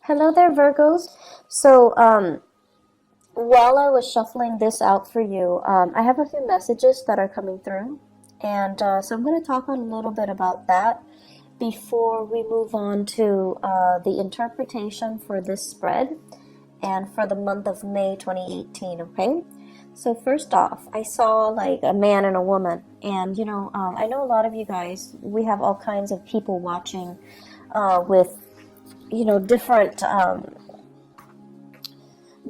Hello there, Virgos. So, while I was shuffling this out for you, I have a few messages that are coming through. And so I'm going to talk a little bit about that before we move on to the interpretation for this spread and for the month of May 2018, okay? So first off, I saw like a man and a woman. And, I know a lot of you guys, we have all kinds of people watching with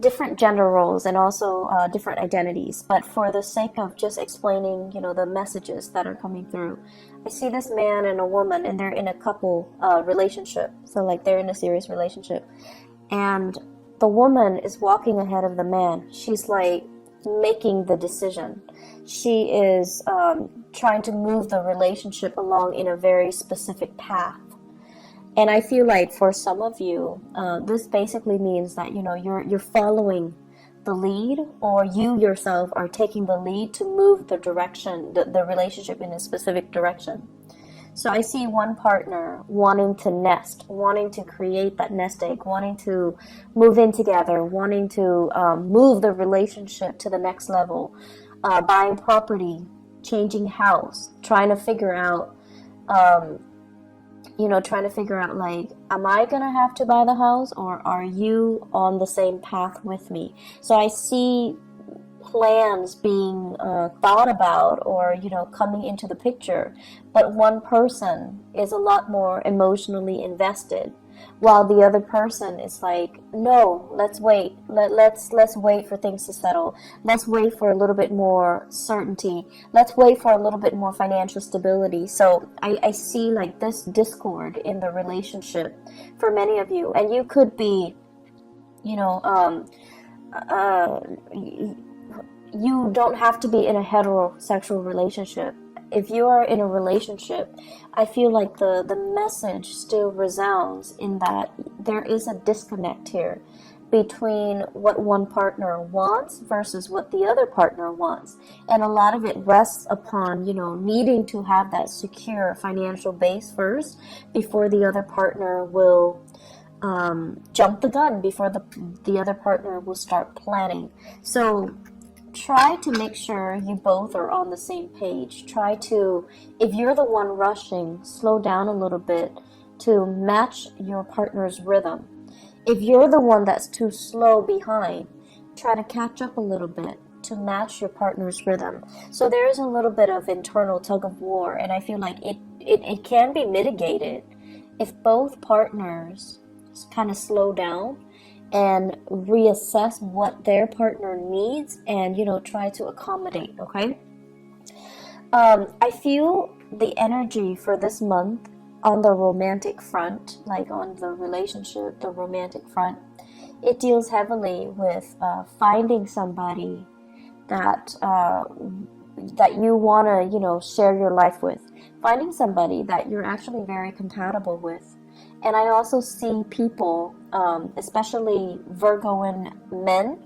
different gender roles and also different identities. But for the sake of just explaining, the messages that are coming through, I see this man and a woman, and they're in a couple relationship. So like they're in a serious relationship, and the woman is walking ahead of the man. She's like making the decision. She is trying to move the relationship along in a very specific path. And I feel like for some of you, this basically means that you're following the lead, or you yourself are taking the lead to move the direction, the relationship in a specific direction. So I see one partner wanting to nest, wanting to create that nest egg, wanting to move in together, wanting to move the relationship to the next level, buying property, changing house, trying to figure out. Like, am I gonna have to buy the house, or are you on the same path with me? So I see plans being thought about, or coming into the picture, but one person is a lot more emotionally invested, while the other person is like, no, let's wait, let's wait for things to settle, let's wait for a little bit more certainty, let's wait for a little bit more financial stability. So I see like this discord in the relationship for many of you, and you could be uh, you don't have to be in a heterosexual relationship. If you are in a relationship, I feel like the message still resounds in that there is a disconnect here between what one partner wants versus what the other partner wants. And a lot of it rests upon, needing to have that secure financial base first before the other partner will jump the gun, before the other partner will start planning. So try to make sure you both are on the same page. Try to, if you're the one rushing, slow down a little bit to match your partner's rhythm. If you're the one that's too slow behind, try to catch up a little bit to match your partner's rhythm. So there is a little bit of internal tug of war, and I feel like it can be mitigated if both partners kind of slow down and reassess what their partner needs, and try to accommodate. Okay. I feel the energy for this month on the romantic front, like on the relationship, the romantic front, it deals heavily with finding somebody that that you want to share your life with, finding somebody that you're actually very compatible with. And I also see people, especially Virgoan men,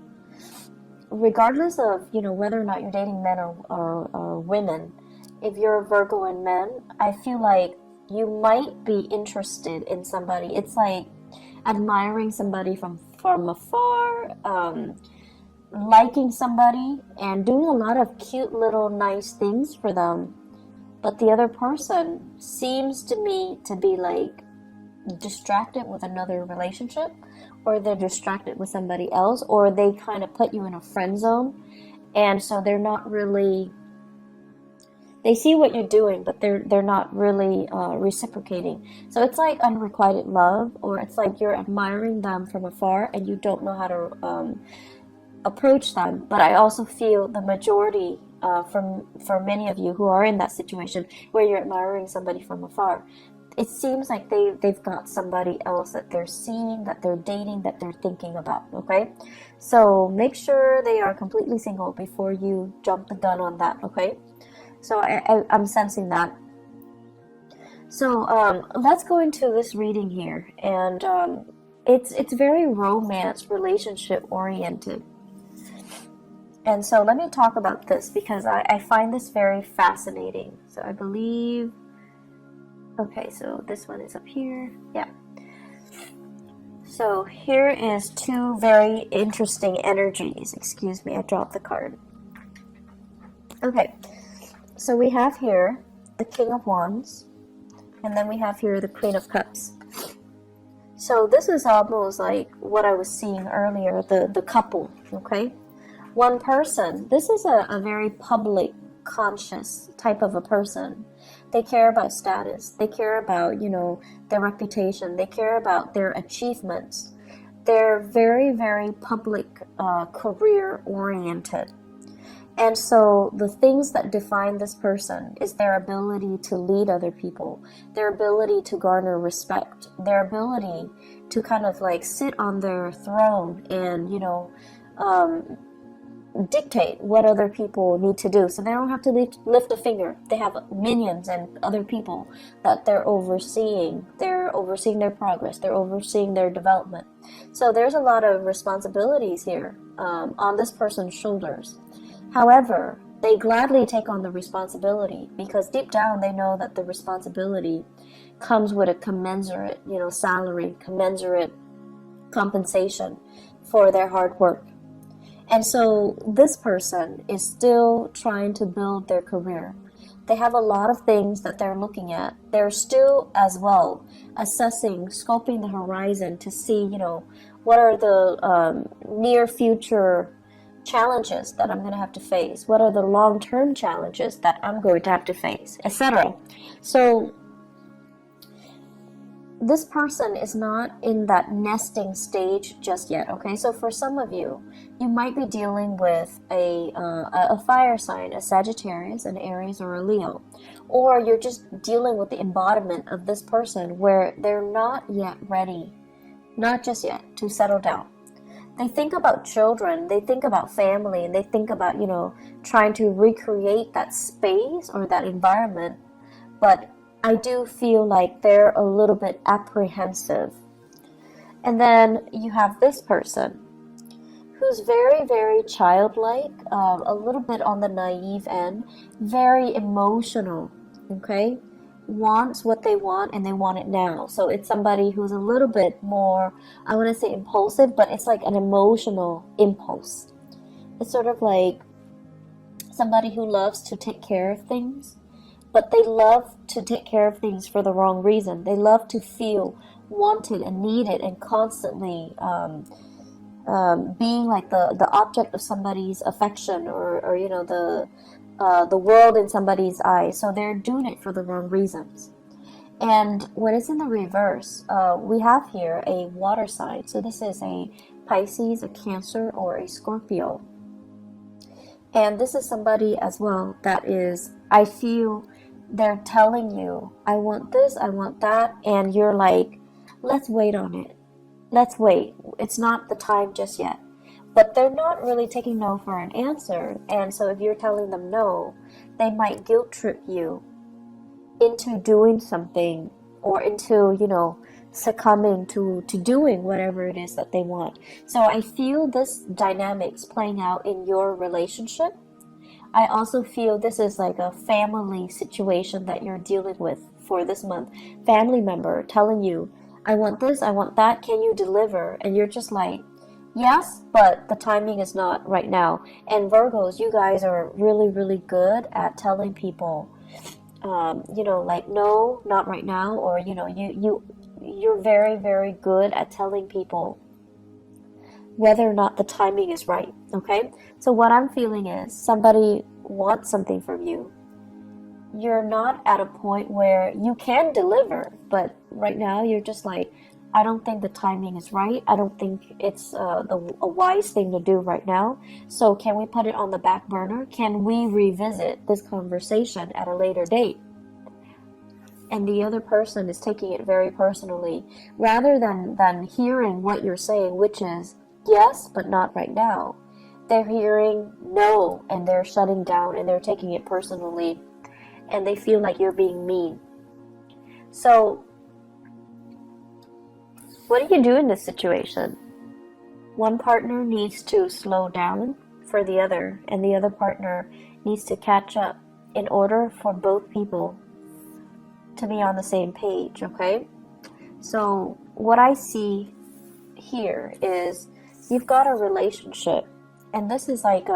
regardless of whether or not you're dating men or women. If you're a Virgoan man, I feel like you might be interested in somebody. It's like admiring somebody from afar, liking somebody, and doing a lot of cute little nice things for them. But the other person seems to me to be like distracted with another relationship, or they're distracted with somebody else, or they kind of put you in a friend zone, and so they're not really, they see what you're doing, but they're not really reciprocating. So it's like unrequited love, or it's like you're admiring them from afar and you don't know how to approach them. But I also feel the majority, for many of you who are in that situation where you're admiring somebody from afar, it seems like they've got somebody else that they're seeing, that they're dating, that they're thinking about. Okay, so make sure they are completely single before you jump the gun on that. Okay, so I'm sensing that. So let's go into this reading here, and it's very romance relationship oriented. And so let me talk about this because I find this very fascinating. So I believe, okay, so this one is up here. Yeah. So here is two very interesting energies. Excuse me, I dropped the card. Okay, so we have here the King of Wands, and then we have here the Queen of Cups. So this is almost like what I was seeing earlier, the couple, okay? One person. This is a very public, conscious type of a person. They care about status. They care about, their reputation. They care about their achievements. They're very, very public, career-oriented. And so the things that define this person is their ability to lead other people, their ability to garner respect, their ability to kind of like sit on their throne and, dictate what other people need to do. So they don't have to lift a finger. They have minions and other people that they're overseeing. They're overseeing their progress. They're overseeing their development. So there's a lot of responsibilities here on this person's shoulders. However, they gladly take on the responsibility because deep down they know that the responsibility comes with a commensurate, salary, commensurate compensation for their hard work. And so this person is still trying to build their career. They have a lot of things that they're looking at. They're still as well assessing, scoping the horizon to see, what are the near future challenges that I'm going to have to face? What are the long-term challenges that I'm going to have to face, etc. So this person is not in that nesting stage just yet, okay? So for some of you, you might be dealing with a fire sign, a Sagittarius, an Aries, or a Leo. Or you're just dealing with the embodiment of this person where they're not yet ready, not just yet, to settle down. They think about children, they think about family, and they think about, trying to recreate that space or that environment. But I do feel like they're a little bit apprehensive. And then you have this person who's very, very childlike, a little bit on the naive end, very emotional, okay? Wants what they want and they want it now. So it's somebody who's a little bit more, I want to say impulsive, but it's like an emotional impulse. It's sort of like somebody who loves to take care of things, but they love to take care of things for the wrong reason. They love to feel wanted and needed and constantly being like the object of somebody's affection or the world in somebody's eyes. So they're doing it for the wrong reasons. And when it's in the reverse, we have here a water sign. So this is a Pisces, a Cancer, or a Scorpio. And this is somebody as well that is, I feel they're telling you, I want this, I want that. And you're like, let's wait on it. Let's wait. It's not the time just yet. But they're not really taking no for an answer. And so if you're telling them no, they might guilt trip you into doing something or into, succumbing to doing whatever it is that they want. So I feel this dynamics playing out in your relationship. I also feel this is like a family situation that you're dealing with for this month. Family member telling you, I want this, I want that, can you deliver? And you're just like, yes, but the timing is not right now. And Virgos, you guys are really, really good at telling people, like, no, not right now. Or, you're very, very good at telling people whether or not the timing is right, okay? So what I'm feeling is somebody wants something from you. You're not at a point where you can deliver, but right now you're just like, I don't think the timing is right. I don't think it's a wise thing to do right now. So can we put it on the back burner? Can we revisit this conversation at a later date? And the other person is taking it very personally, rather than hearing what you're saying, which is yes, but not right now. They're hearing no, and they're shutting down, and they're taking it personally, and they feel like you're being mean. So what do you do in this situation? One partner needs to slow down for the other, and the other partner needs to catch up in order for both people to be on the same page, okay? So what I see here is you've got a relationship, and this is like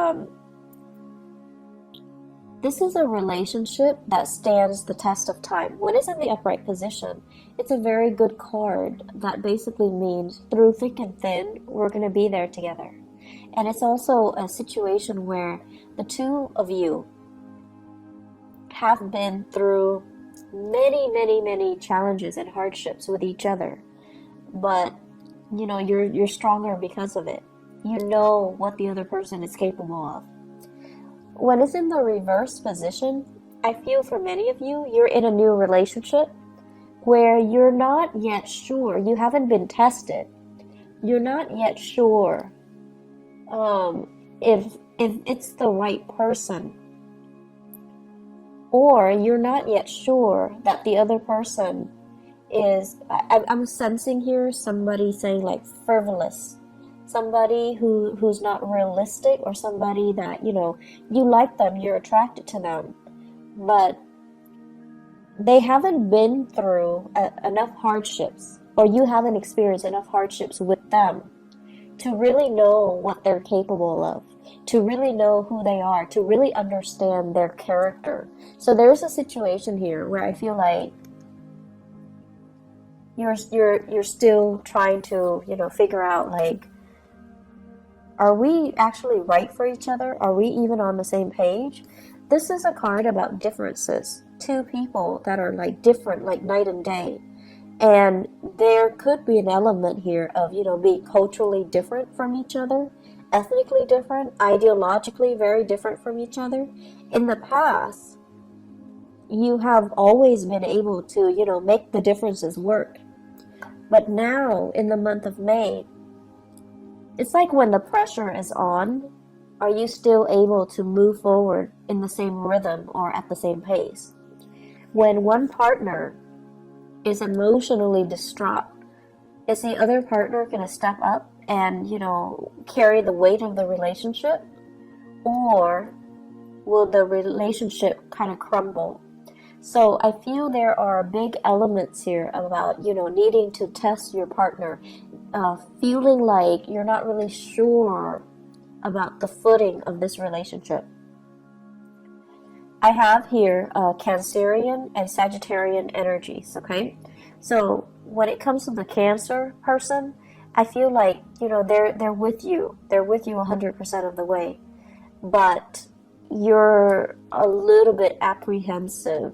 this is a relationship that stands the test of time. When it's in the upright position, it's a very good card that basically means through thick and thin, we're going to be there together. And it's also a situation where the two of you have been through many challenges and hardships with each other. But, you know, you're stronger because of it. You know what the other person is capable of. When it's in the reverse position, I feel for many of you, you're in a new relationship where you're not yet sure, you haven't been tested. You're not yet sure if it's the right person, or you're not yet sure that the other person is, I'm sensing here somebody saying like frivolous, somebody who's not realistic, or somebody that, you know, you like them, you're attracted to them, but they haven't been through enough hardships, or you haven't experienced enough hardships with them to really know what they're capable of, to really know who they are, to really understand their character. So there's a situation here where I feel like you're still trying to, you know, figure out like, are we actually right for each other? Are we even on the same page? This is a card about differences. Two people that are like different, like night and day. And there could be an element here of, you know, being culturally different from each other, ethnically different, ideologically very different from each other. In the past, you have always been able to, you know, make the differences work. But now, in the month of May, it's like when the pressure is on, are you still able to move forward in the same rhythm or at the same pace? When one partner is emotionally distraught, is the other partner going to step up and, you know, carry the weight of the relationship? Or will the relationship kind of crumble? So I feel there are big elements here about, you know, needing to test your partner, feeling like you're not really sure about the footing of this relationship. I have here Cancerian and Sagittarian energies, okay? So when it comes to the Cancer person, I feel like, you know, they're with you. They're with you 100% of the way. But you're a little bit apprehensive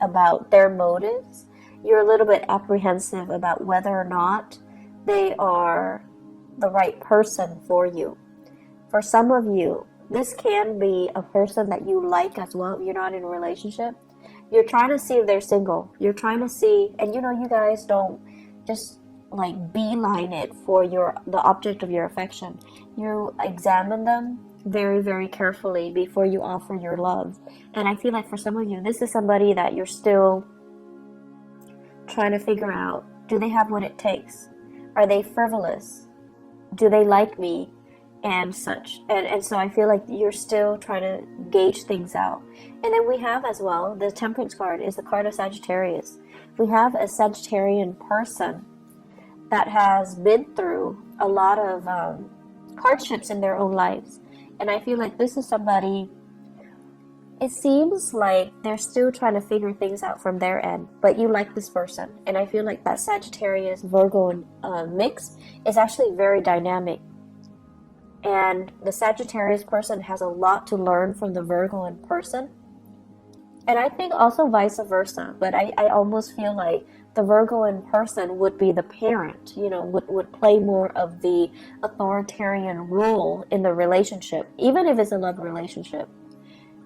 about their motives. You're a little bit apprehensive about whether or not they are the right person for you. For some of you, this can be a person that you like as well. You're not in a relationship. You're trying to see if they're single. You're trying to see, and you know, you guys don't just like beeline it for the object of your affection. You examine them very carefully before you offer your love. And I feel like for some of you, this is somebody that you're still trying to figure out, do they have what it takes? Are they frivolous? Do they like me? And such. And so I feel like you're still trying to gauge things out. And then we have as well, the Temperance card is the card of Sagittarius. We have a Sagittarian person that has been through a lot of hardships in their own lives. And I feel like this is somebody, it seems like they're still trying to figure things out from their end, but you like this person. And I feel like that Sagittarius Virgo mix is actually very dynamic. And the Sagittarius person has a lot to learn from the Virgoan person. And I think also vice versa. But I almost feel like the Virgoan person would be the parent, you know, would play more of the authoritarian role in the relationship, even if it's a love relationship.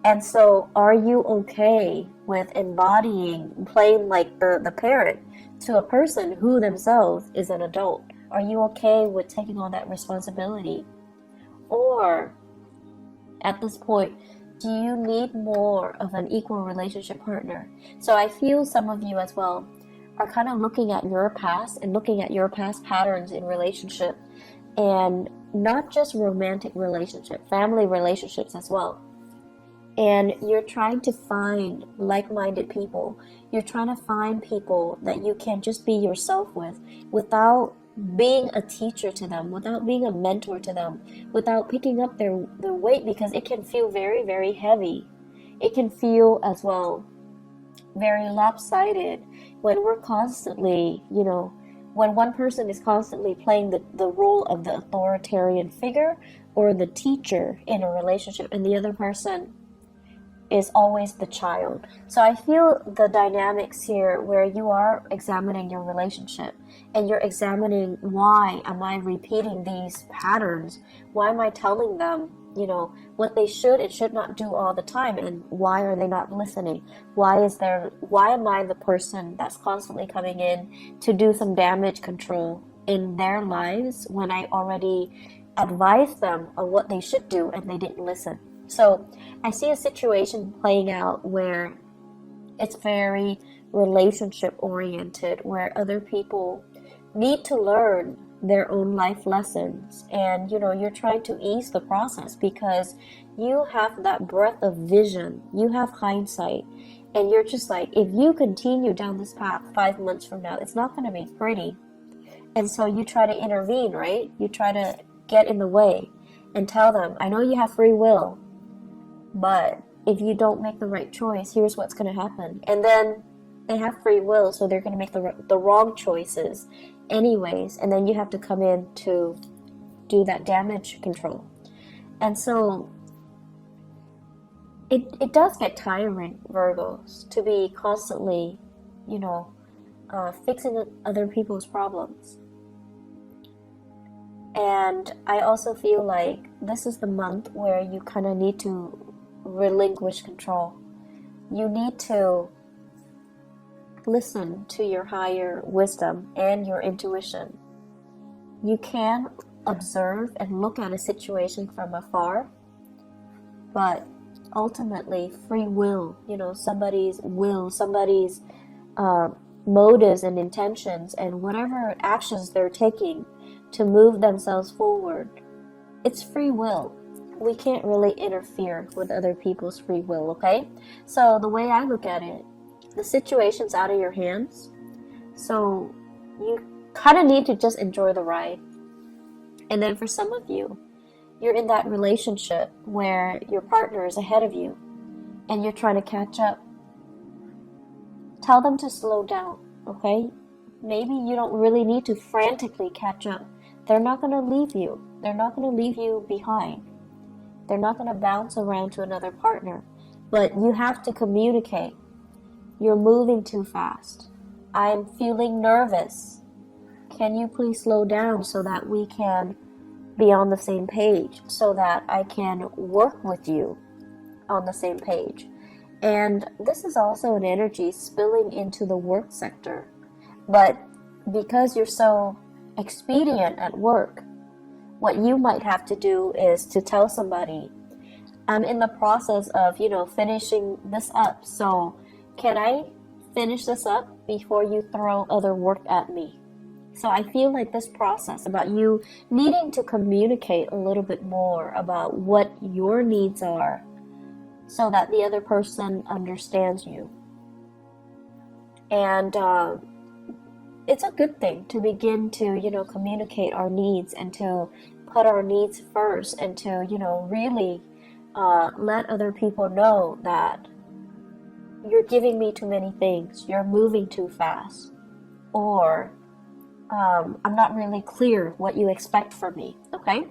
And so are you okay with embodying, playing like the parent to a person who themselves is an adult? Are you okay with taking on that responsibility? Or at this point, do you need more of an equal relationship partner? So I feel some of you as well are kind of looking at your past and looking at your past patterns in relationship, and not just romantic relationship, family relationships as well. And you're trying to find like-minded people. You're trying to find people that you can just be yourself with without being a teacher to them, without being a mentor to them, without picking up their weight, because it can feel very, very heavy. It can feel as well very lopsided when we're constantly, when one person is constantly playing the role of the authoritarian figure or the teacher in a relationship, and the other person is always the child. So I feel the dynamics here where you are examining your relationship and you're examining, why am I repeating these patterns? Why am I telling them, what they should and should not do all the time, and why are they not listening? Why am I the person that's constantly coming in to do some damage control in their lives when I already advised them on what they should do and they didn't listen? So I see a situation playing out where it's very relationship oriented, where other people need to learn their own life lessons, and you're trying to ease the process because you have that breadth of vision, you have hindsight, and you're just like, if you continue down this path 5 months from now, it's not going to be pretty. And so you try to intervene, right? You try to get in the way and tell them, I know you have free will, but if you don't make the right choice, here's what's going to happen. And then they have free will, so they're going to make the wrong choices anyways, and then you have to come in to do that damage control. And so it does get tiring, Virgos, to be constantly, fixing other people's problems. And I also feel like this is the month where you kind of need to relinquish control. You need to listen to your higher wisdom and your intuition. You can observe and look at a situation from afar, but ultimately free will, somebody's motives and intentions and whatever actions they're taking to move themselves forward, it's free will. We can't really interfere with other people's free will, okay? So the way I look at it, the situation's out of your hands, so you kind of need to just enjoy the ride. And then for some of you, you're in that relationship where your partner is ahead of you and you're trying to catch up. Tell them to slow down, okay? Maybe you don't really need to frantically catch up. They're not going to leave you. They're not going to leave you behind. They're not going to bounce around to another partner. But you have to communicate. You're moving too fast. I'm feeling nervous. Can you please slow down so that we can be on the same page, so that I can work with you on the same page? And this is also an energy spilling into the work sector. But because you're so expedient at work, what you might have to do is to tell somebody, I'm in the process of, finishing this up. So can I finish this up before you throw other work at me? So I feel like this process about you needing to communicate a little bit more about what your needs are so that the other person understands you. And it's a good thing to begin to, communicate our needs and to put our needs first and to, really let other people know that you're giving me too many things, you're moving too fast, or I'm not really clear what you expect from me, okay?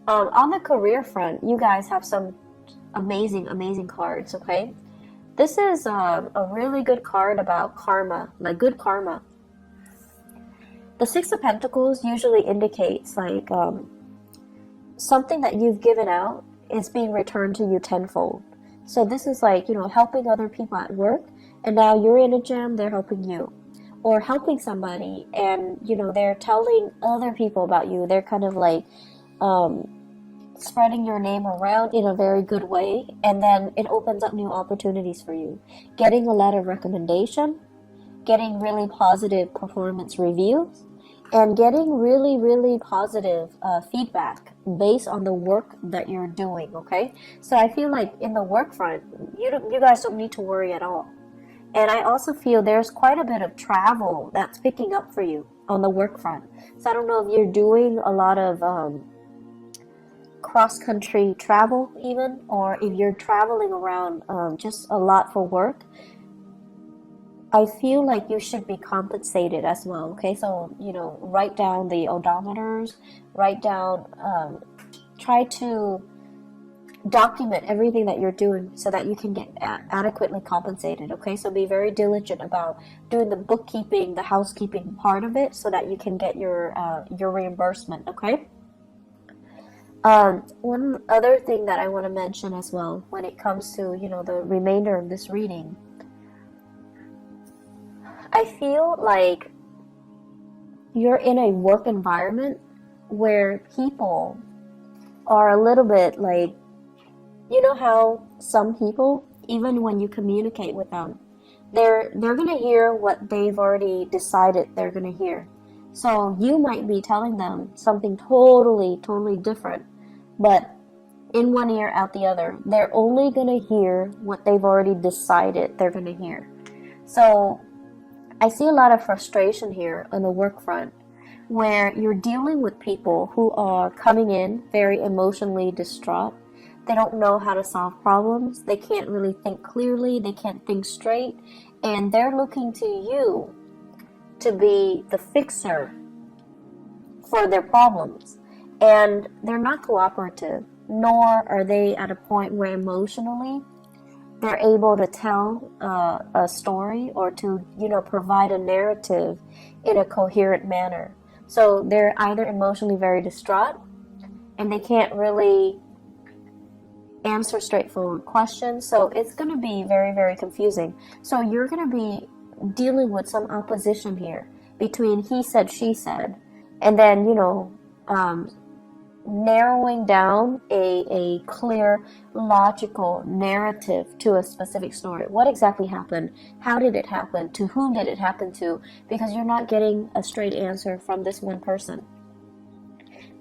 On the career front, you guys have some amazing cards, okay? This is a really good card about karma, like good karma. The Six of Pentacles usually indicates like something that you've given out is being returned to you tenfold. So this is like, helping other people at work, and now you're in a jam, they're helping you. Or helping somebody and, they're telling other people about you. They're kind of like spreading your name around in a very good way, and then it opens up new opportunities for you. Getting a letter of recommendation, getting really positive performance reviews, and getting really positive feedback based on the work that you're doing, okay? So I feel like in the work front, you guys don't need to worry at all. And I also feel there's quite a bit of travel that's picking up for you on the work front. So I don't know if you're doing a lot of cross-country travel even, or if you're traveling around just a lot for work. I feel like you should be compensated as well, okay? So, write down the odometers, write down, try to document everything that you're doing so that you can get adequately compensated, okay? So be very diligent about doing the bookkeeping, the housekeeping part of it so that you can get your reimbursement, okay? One other thing that I want to mention as well when it comes to, the remainder of this reading, I feel like you're in a work environment where people are a little bit like, you know how some people, even when you communicate with them, they're going to hear what they've already decided they're going to hear. So you might be telling them something totally, totally different, but in one ear, out the other. They're only going to hear what they've already decided they're going to hear. So I see a lot of frustration here on the work front, where you're dealing with people who are coming in very emotionally distraught. They don't know how to solve problems. They can't really think clearly. They can't think straight. And they're looking to you to be the fixer for their problems. And they're not cooperative, nor are they at a point where emotionally they're able to tell a story or to, provide a narrative in a coherent manner. So they're either emotionally very distraught and they can't really answer straightforward questions. So it's going to be very, very confusing. So you're going to be dealing with some opposition here between he said, she said, and then, narrowing down a clear, logical narrative to a specific story. What exactly happened? How did it happen? To whom did it happen to? Because you're not getting a straight answer from this one person.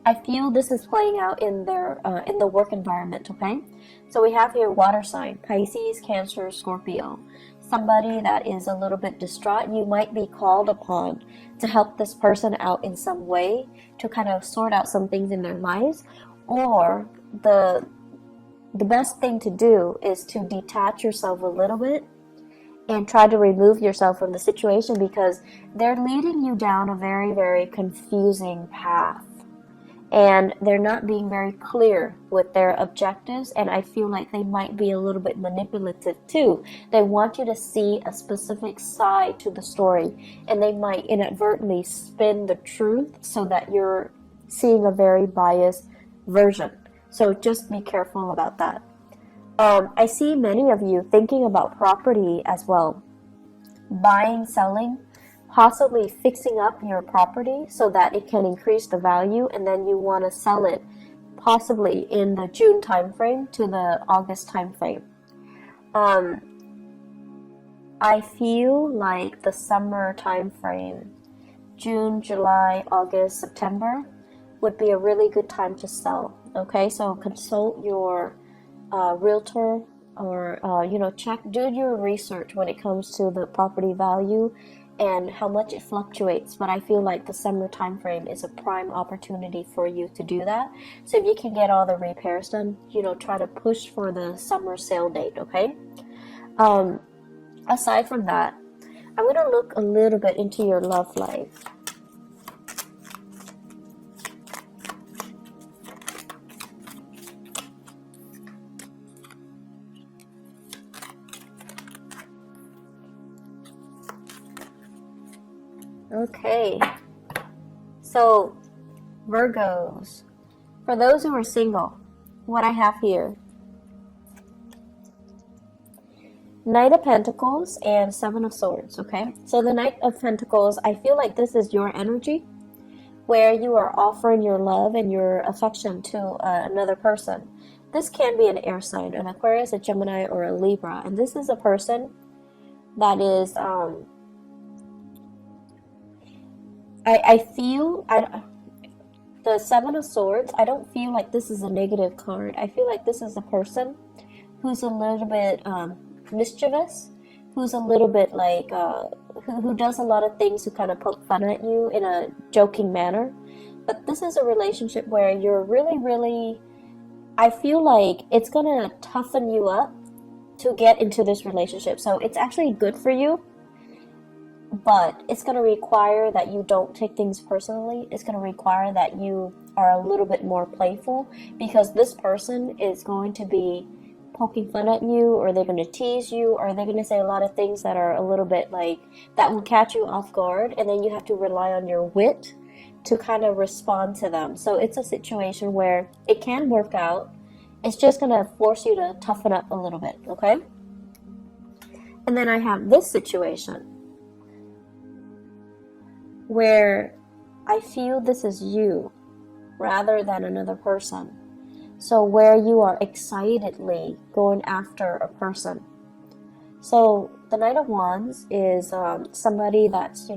I feel this is playing out in the work environment, okay? So we have here water sign, Pisces, Cancer, Scorpio. Somebody that is a little bit distraught, you might be called upon to help this person out in some way to kind of sort out some things in their lives. Or the best thing to do is to detach yourself a little bit and try to remove yourself from the situation, because they're leading you down a very, very confusing path. And they're not being very clear with their objectives, and I feel like they might be a little bit manipulative too. They want you to see a specific side to the story, and they might inadvertently spin the truth so that you're seeing a very biased version. So just be careful about that. I see many of you thinking about property as well. Buying, selling, possibly fixing up your property so that it can increase the value, and then you want to sell it possibly in the June timeframe to the August timeframe. I feel like the summer timeframe, June, July, August, September, would be a really good time to sell. Okay, so consult your realtor, or do your research when it comes to the property value and how much it fluctuates. But I feel like the summer time frame is a prime opportunity for you to do that. So if you can get all the repairs done, try to push for the summer sale date, okay? Aside from that, I'm going to look a little bit into your love life. Okay, so Virgos, for those who are single, what I have here, Knight of Pentacles and Seven of Swords, okay? So the Knight of Pentacles, I feel like this is your energy, where you are offering your love and your affection to another person. This can be an air sign, an Aquarius, a Gemini, or a Libra, and this is a person that is... I feel the Seven of Swords, I don't feel like this is a negative card. I feel like this is a person who's a little bit mischievous, who's a little bit like, who does a lot of things to kind of poke fun at you in a joking manner. But this is a relationship where you're really, really, I feel like it's gonna toughen you up to get into this relationship. So it's actually good for you, but it's gonna require that you don't take things personally. It's gonna require that you are a little bit more playful, because this person is going to be poking fun at you, or they're going to tease you, or they're going to say a lot of things that are a little bit like, that will catch you off guard, and then you have to rely on your wit to kind of respond to them. So it's a situation where it can work out. It's just going to force you to toughen up a little bit, okay? And then I have this situation where I feel this is you rather than another person. So where you are excitedly going after a person. So the Knight of Wands is somebody that's,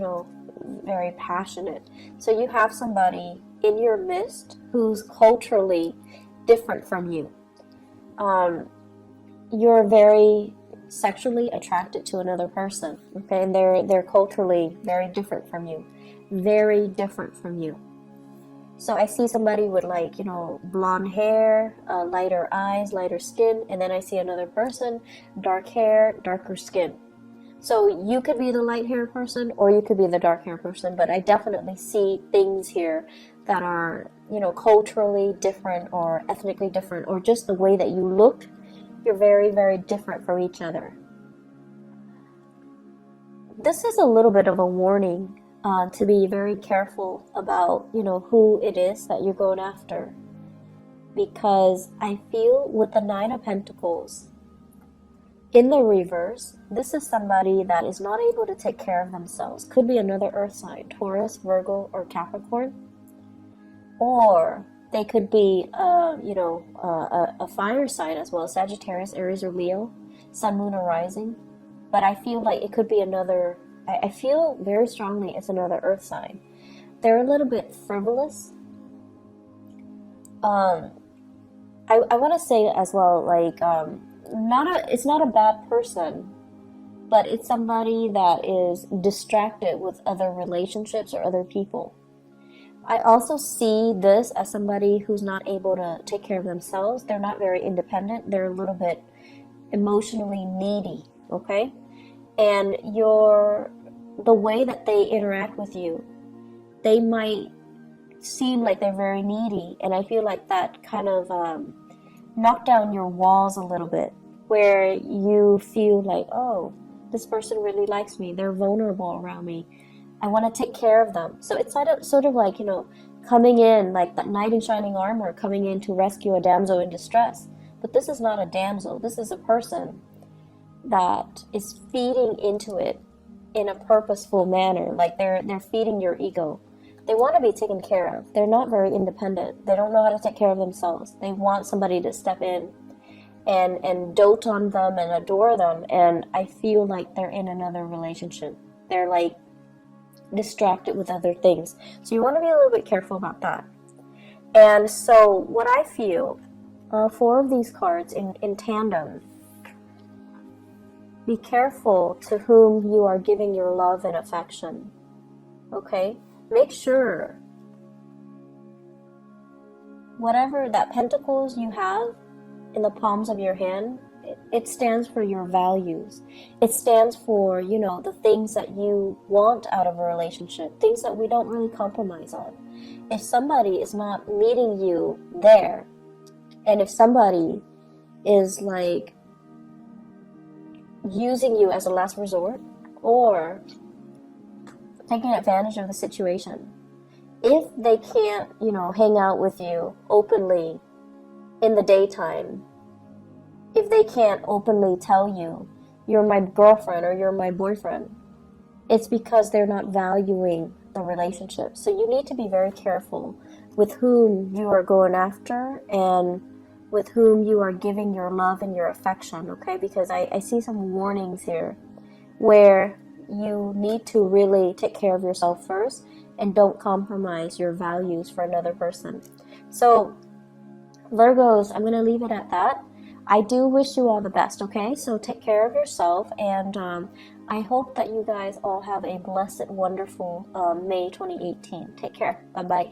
very passionate. So you have somebody in your midst who's culturally different from you. You're very sexually attracted to another person, okay? And they're culturally very different from you. Very different from you. So I see somebody with blonde hair, lighter eyes, lighter skin, and then I see another person, dark hair, darker skin. So you could be the light hair person, or you could be the dark hair person, but I definitely see things here that are, culturally different or ethnically different, or just the way that you look, you're very, very different from each other. This is a little bit of a warning. To be very careful about, who it is that you're going after. Because I feel with the Nine of Pentacles, in the reverse, this is somebody that is not able to take care of themselves. Could be another earth sign, Taurus, Virgo, or Capricorn. Or they could be, a fire sign as well, Sagittarius, Aries, or Leo, Sun, Moon, or Rising. But I feel like it could be another, I feel very strongly it's another earth sign. They're a little bit frivolous. I want to say as well, it's not a bad person, but it's somebody that is distracted with other relationships or other people. I also see this as somebody who's not able to take care of themselves. They're not very independent. They're a little bit emotionally needy, okay? And the way that they interact with you, they might seem like they're very needy, and I feel like that kind of knocked down your walls a little bit, where you feel like, oh, this person really likes me, they're vulnerable around me, I want to take care of them. So it's sort of like, coming in like that knight in shining armor, coming in to rescue a damsel in distress. But this is not a damsel, this is a person that is feeding into it in a purposeful manner. Like they're feeding your ego. They want to be taken care of. They're not very independent. They don't know how to take care of themselves. They want somebody to step in and dote on them and adore them. And I feel like they're in another relationship. They're like distracted with other things. So you want to be a little bit careful about that. And so what I feel, 4 of these cards in tandem, be careful to whom you are giving your love and affection. Okay? Make sure whatever that pentacles you have in the palms of your hand, it stands for your values. It stands for, the things that you want out of a relationship, things that we don't really compromise on. If somebody is not meeting you there, and if somebody is like using you as a last resort, or taking advantage of the situation, if they can't, hang out with you openly in the daytime, if they can't openly tell you, you're my girlfriend or you're my boyfriend, it's because they're not valuing the relationship. So you need to be very careful with whom you are going after and with whom you are giving your love and your affection, okay? Because I see some warnings here where you need to really take care of yourself first and don't compromise your values for another person. So Virgos, I'm going to leave it at that. I do wish you all the best, okay? So take care of yourself, and I hope that you guys all have a blessed, wonderful May 2018. Take care. Bye-bye.